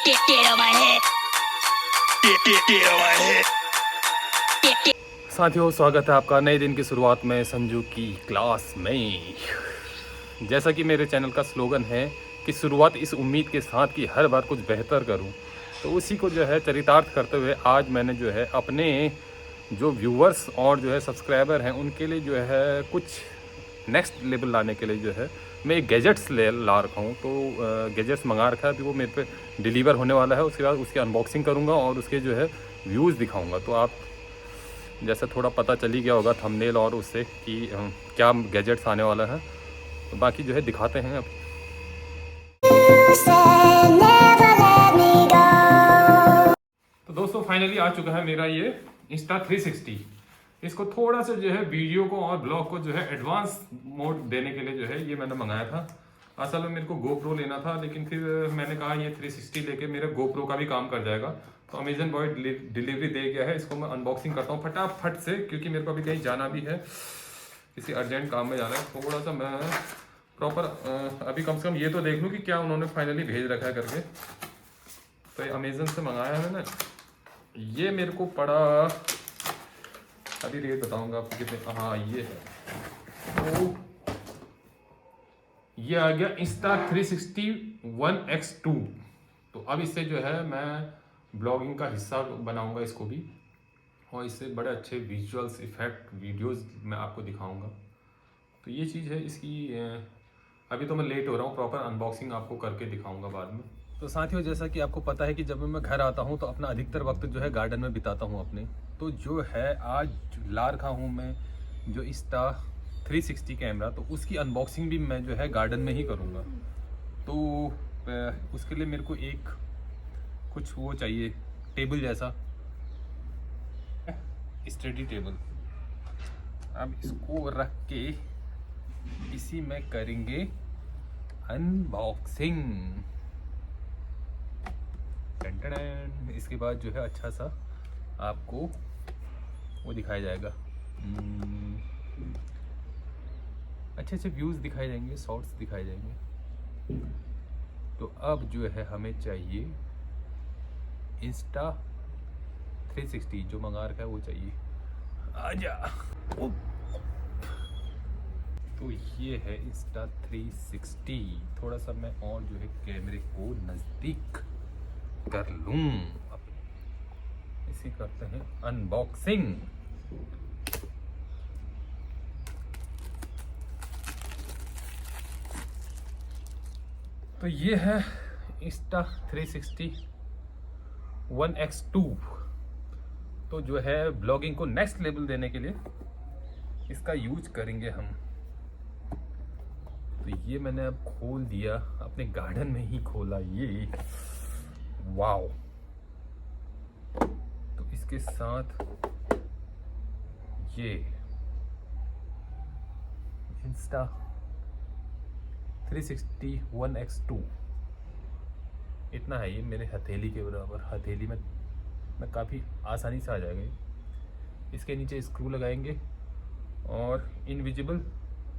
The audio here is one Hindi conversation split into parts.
Get on my head. Get on my head. साथियों, स्वागत है आपका नए दिन की शुरुआत में संजू की क्लास में। जैसा कि मेरे चैनल का स्लोगन है कि शुरुआत इस उम्मीद के साथ कि हर बार कुछ बेहतर करूं, तो उसी को जो है चरितार्थ करते हुए आज मैंने जो है अपने जो व्यूवर्स और जो है सब्सक्राइबर हैं उनके लिए जो है कुछ नेक्स्ट लेवल लाने के लिए जो है मैं एक गैजेट्स ला रखा हूँ। तो गैजेट्स मंगा रखा है, अभी वो मेरे पे डिलीवर होने वाला है। उसके बाद उसकी अनबॉक्सिंग करूँगा और उसके जो है व्यूज़ दिखाऊँगा। तो आप जैसे थोड़ा पता चल ही गया होगा थंबनेल और उससे कि क्या गैजेट्स आने वाला है। तो बाकी जो है दिखाते हैं अब। तो दोस्तों फाइनली आ चुका है मेरा ये Insta360। इसको थोड़ा सा जो है वीडियो को और ब्लॉग को जो है एडवांस मोड देने के लिए जो है ये मैंने मंगाया था। असल में मेरे को GoPro लेना था, लेकिन फिर मैंने कहा ये 360 लेके मेरे GoPro का भी काम कर जाएगा। तो अमेजन बॉय डिलीवरी दे गया है। इसको मैं अनबॉक्सिंग करता हूँ फटाफट से, क्योंकि मेरे को अभी कहीं जाना भी है, किसी अर्जेंट काम में जाना है। थोड़ा सा मैं प्रॉपर अभी कम से कम ये तो देख लूँ कि क्या उन्होंने फाइनली भेज रखा है करके। तो ये अमेजन से मंगाया है मैंने। ये मेरे को पड़ा, अभी रेट बताऊंगा आपको कितने। हाँ ये है, तो ये आ गया Insta360 One X2। तो अब इससे जो है मैं ब्लॉगिंग का हिस्सा बनाऊंगा इसको भी, और इससे बड़े अच्छे विजुअल्स इफेक्ट वीडियोस मैं आपको दिखाऊंगा। तो ये चीज़ है इसकी। अभी तो मैं लेट हो रहा हूँ, प्रॉपर अनबॉक्सिंग आपको करके दिखाऊंगा बाद में। तो साथियों, जैसा कि आपको पता है कि जब मैं घर आता हूँ तो अपना अधिकतर वक्त जो है गार्डन में बिताता हूँ अपने। तो जो है आज ला रखा हूँ मैं जो Insta360 कैमरा, तो उसकी अनबॉक्सिंग भी मैं जो है गार्डन में ही करूँगा। तो उसके लिए मेरे को एक कुछ वो चाहिए, टेबल जैसा, स्टडी टेबल। अब इसको रख के इसी में करेंगे अनबॉक्सिंग। इसके बाद जो है अच्छा सा आपको वो दिखाया जाएगा, अच्छे अच्छे व्यूज़ दिखाए जाएंगे, शॉर्ट्स दिखाए जाएंगे। तो अब जो है हमें चाहिए Insta360 जो मंगा रखा है वो चाहिए। आजा। तो ये है Insta360। थोड़ा सा मैं और जो है कैमरे को नज़दीक कर लूं। अब इसी करते हैं अनबॉक्सिंग। तो ये है Insta360 One X2। तो जो है ब्लॉगिंग को नेक्स्ट लेवल देने के लिए इसका यूज करेंगे हम। तो ये मैंने अब खोल दिया, अपने गार्डन में ही खोला ये। वाओ। तो इसके साथ ये Insta360 One X2 इतना है, ये मेरे हथेली के बराबर। हथेली में काफ़ी आसानी से आ जाएगा। इसके नीचे स्क्रू लगाएंगे और इनविजिबल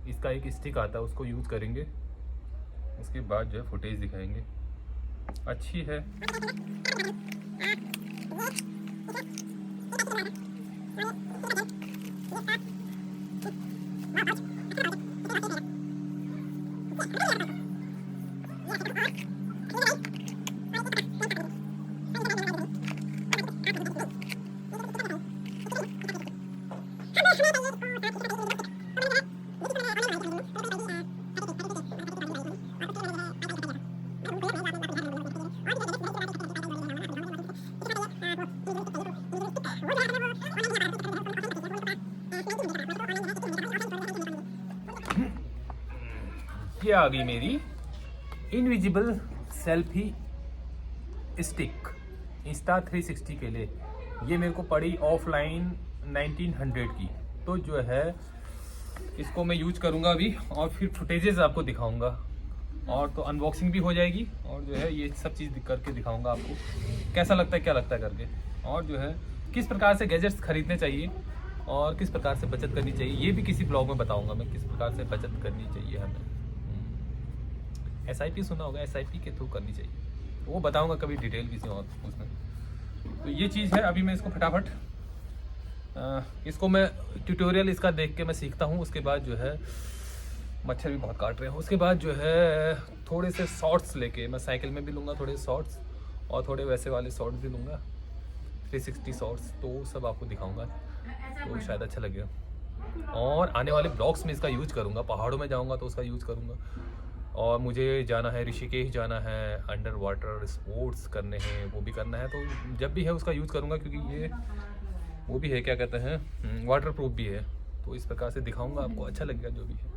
इसका एक स्टिक आता है, उसको यूज़ करेंगे। उसके बाद जो है फुटेज दिखाएंगे। अच्छी है। ये आ गई मेरी इनविजिबल सेल्फी स्टिक Insta360 के लिए। ये मेरे को पड़ी ऑफलाइन 1900 की। तो जो है इसको मैं यूज करूँगा अभी, और फिर फुटेजेस आपको दिखाऊंगा, और तो अनबॉक्सिंग भी हो जाएगी, और जो है ये सब चीज़ करके दिखाऊंगा आपको कैसा लगता है, क्या लगता है करके, और जो है किस प्रकार से गैजेट्स खरीदने चाहिए और किस प्रकार से बचत करनी चाहिए, ये भी किसी ब्लॉग में बताऊंगा मैं, किस प्रकार से बचत करनी चाहिए हमें। SIP सुना होगा, SIP के थ्रू करनी चाहिए। वो बताऊंगा कभी डिटेल किसी और उसमें। तो ये चीज़ है। अभी मैं इसको फटाफट इसको मैं ट्यूटोरियल इसका देख के मैं सीखता हूँ। उसके बाद जो है मच्छर भी बहुत काट रहे हैं। उसके बाद जो है थोड़े से शॉर्ट्स लेके मैं साइकिल में भी लूँगा थोड़े शॉर्ट्स, और थोड़े वैसे वाले शॉर्ट्स भी लूँगा 360 शॉर्ट्स, तो सब आपको दिखाऊंगा, तो शायद अच्छा लगेगा। और आने वाले ब्लॉग्स में इसका यूज़ करूँगा। पहाड़ों में जाऊँगा तो उसका यूज़ करूँगा। और मुझे जाना है ऋषिकेश, जाना है, अंडर वाटर स्पोर्ट्स करने हैं, वो भी करना है। तो जब भी है उसका यूज़ करूँगा, क्योंकि ये वो भी है, क्या कहते हैं, वाटर प्रूफ भी है। तो इस प्रकार से दिखाऊंगा आपको, अच्छा लगेगा जो भी है।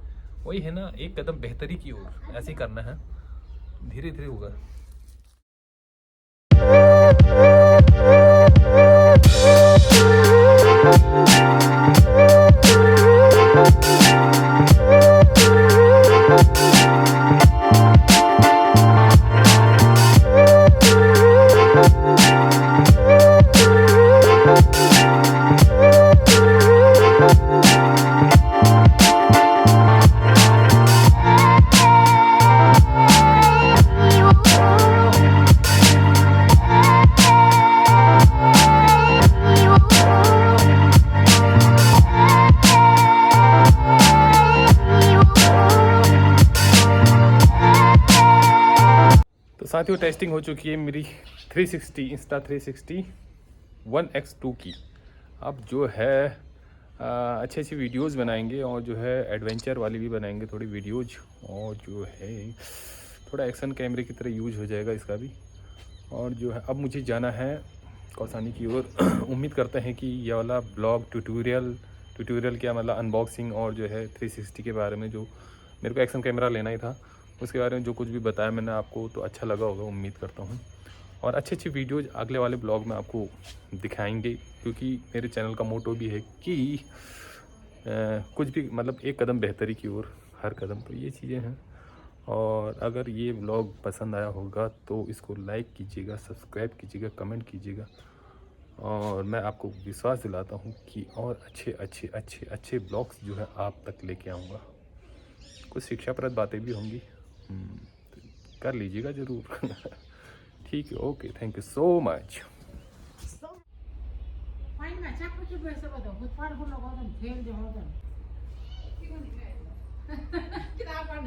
वही है ना, एक कदम बेहतरी की ओर, ऐसे ही करना है, धीरे धीरे होगा। साथियों टेस्टिंग हो चुकी है मेरी 360 इंस्टा 360 1x2 की। अब जो है अच्छी अच्छी वीडियोस बनाएंगे, और जो है एडवेंचर वाली भी बनाएंगे थोड़ी वीडियोज, और जो है थोड़ा एक्शन कैमरे की तरह यूज हो जाएगा इसका भी। और जो है अब मुझे जाना है कौसानी की ओर। उम्मीद करते हैं कि ये वाला ब्लॉग ट्यूटोरियल क्या मतलब अनबॉक्सिंग, और जो है 360 के बारे में जो मेरे को एक्शन कैमरा लेना ही था उसके बारे में जो कुछ भी बताया मैंने आपको, तो अच्छा लगा होगा उम्मीद करता हूँ। और अच्छी अच्छी वीडियोज अगले वाले ब्लॉग में आपको दिखाएंगे, क्योंकि मेरे चैनल का मोटो भी है कि कुछ भी मतलब एक कदम बेहतरी की ओर हर कदम। तो ये चीज़ें हैं। और अगर ये ब्लॉग पसंद आया होगा तो इसको लाइक कीजिएगा, सब्सक्राइब कीजिएगा, कमेंट कीजिएगा। और मैं आपको विश्वास दिलाता हूँ कि और अच्छे अच्छे अच्छे अच्छे ब्लॉग्स जो है आप तक लेके आऊँगा। कुछ शिक्षाप्रद बातें भी होंगी, तो कर लीजिएगा ज़रूर। ठीक है, okay, thank you so much. Fajna, csak hogy beszélgetek, hogy pár hónap alatt fél de haza. Ki van itt? Kidában,